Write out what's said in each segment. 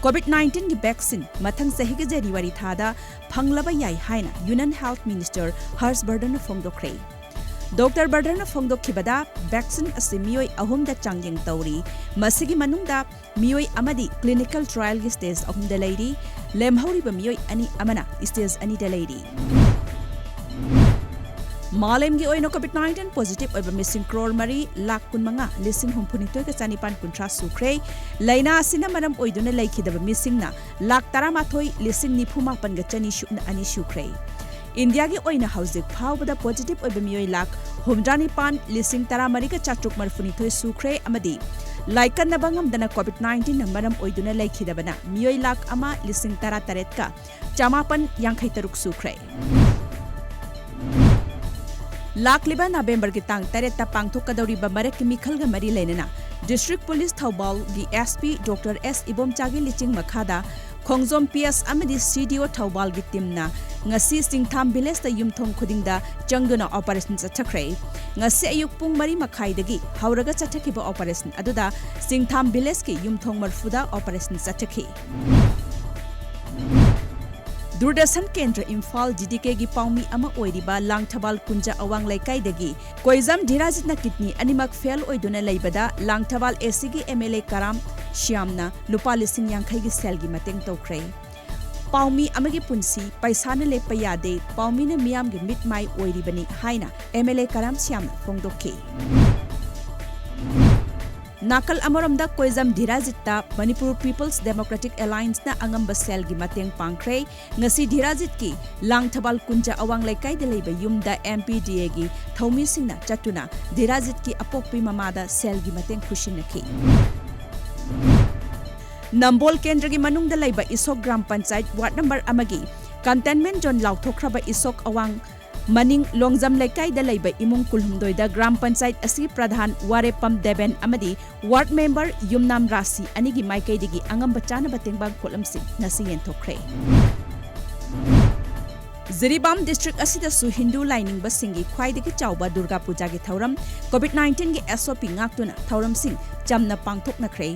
COVID-19 की vaccine मथंग सही के जनवरी थादा फंगलबा याई हाइना यूनियन हेल्थ मिनिस्टर हर्षवर्धन फोंदोक्रे डॉक्टर बर्धन फोंदोखिबदा वैक्सीन असि मियोय अहुमदा चांगिंग तौरी मसिगी मनुंगदा मियोय अमदी क्लिनिकल ट्रायल की स्टेज अहुमदा लेरी लेमहौरिबा मियोय अनि अमना स्टेज अनि दा लेरी मालेम की ओइनो COVID-19 पॉजिटिव ओइबा मिसिंग क्रोर मरी लाख कुनमंगा लिसिंग हुमपुनितोय का चानिपान कुंट्रा सुख्रे लैना असिना मरम ओइदुना लैखिदबा मिसिंगना लाख तरामाथोय लिसिंग निफुमापन गा चनी शुना अनि सुख्रे इंडिया की ओइना हौजिक फावबदा पॉजिटिव ओइबा मियोय लाख हुमद्रानिपान लिसिंग तरामरी का चाट्रुक मरफुनिथोय सुख्रे अमदी लाइकन्नबा ngamdana COVID-19 na maram oiduna laikhidabana miyoy lakh ama lising tara taret ka chamapan yankhai taruk sukre लाखलिबा November की तांग तरेता पांगथोकदौरिबा मरक की मिखलगा मरी लेनना डिस्ट्रिक्ट पुलिस थौबाल की एसपी डॉक्टर एस इबोमचागी लिचिंग मखादा खोंगजोम पीएस अमदी सीडीओ थौबाल की टीमना ngasi singtham village da yumthong khudingda changduna operation chathakre ngasi ayuk pung mari makhai dagi hauraga chathakiba operation aduda singtham village ki yumthong marfuda operation chathaki Doordarshan केंद्र इम्फाल जीडीके की पाउमी अमा ओइरिबा लांगथबाल कुंजा अवांग लैकाइदगी कोइजम धिराजितना किडनी अनिमक फेल ओइदुना लैबदा लांगथबाल एसी की MLA Karam श्यामना लुपा लिसिंग यांखै की cell की मतेंग तौख्रे पाउमी अमगी पुंसी पैसाना लेपा यादे पाउमीना मियाम की मिट माई ओइरिबनी हाइना एमएलए कराम श्यामना फोंदोखे नाकल अमरमदा कोइजम धिराजित्ता मणिपुर पीपल्स डेमोक्रेटिक अलायंस ना अंगम्बा सेल की मतेंग पांख्रे ngasi धिराजित की लांगथबाल कुंजा अवांग लैकाइदा लेबा युमदा एमपीडीए की थौमी सिंगना चटुना धिराजित की अपोक्पी ममादा सेल की मतेंग खुशिनखी नंबोल केंद्र की मनुंगदा लेबा इसोक ग्राम पंचायत वार्ड नंबर अमगी कंटेनमेंट जोन लाउथोख्रबा इसोक अवांग मनिंग लोंगजम लेकाइदा लेबा इमुंग कुलहुमदोइदा ग्राम पंचायत असि प्रधान वारेपम देबेन अमदी वार्ड मेंबर युमनाम राशि अनिगी माइकैदिगी अंगम बचाना बतेंगबांग कोलमसि नसी येंथोख्रे जिरीबाम डिस्ट्रिक्ट असिदसु हिंदू लाइनिंग बसिंगी ख्वाइदगी चाउबा दुर्गा पूजा की थौरम COVID-19 की एसओपी ngaktuna थौरम सिंग चमना पांगथोकनख्रे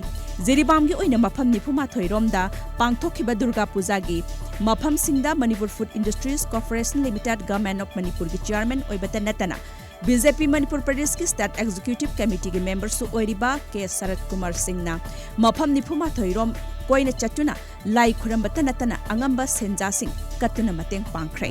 जिरीबाम की ओइना मफम निफुमाथोय रोमदा पांगथोखिबा दुर्गा पूजा की मफम सिंगदा Manipur food industries corporation limited government of Manipur की चेयरमैन ओइबता नतना बीजेपी मणिपुर प्रदेश की स्टेट एग्जीक्यूटिव कमिटी के मेंबर सु ओइरिबा के शरद कुमार सिंगना मफम निफुमाथोय रोम कोइना चटुना लाई खुरमबता नतना अंगंबा सेंजा सिंग कतुना मतेंग पांगख्रे